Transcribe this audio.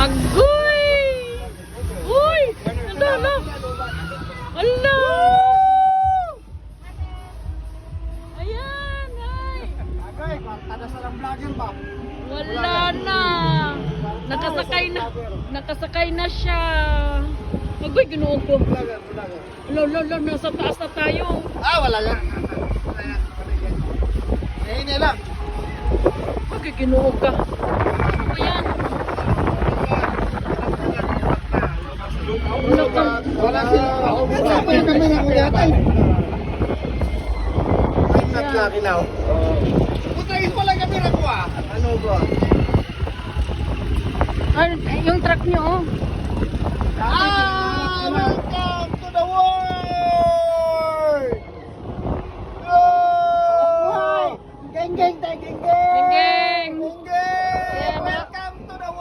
Agoy! Uy! Ala! Ala! Ayan! Ay! Agay, tada sa lang vlogger ba? Wala na! Nakasakay na siya! Agoy, ginoo ko! Vlogger. Lolo, nasa taas na tayo! Ah, wala yan. Hindi lang. Agoy, ginoo ka! Ano ba yan? Wala sila. Wala pa yung kami na kuyatay. Ay, natlaki na. Putayin mo lang kami na ko ah. Ano ba? Ay, yung truck niyo, oh. Ah!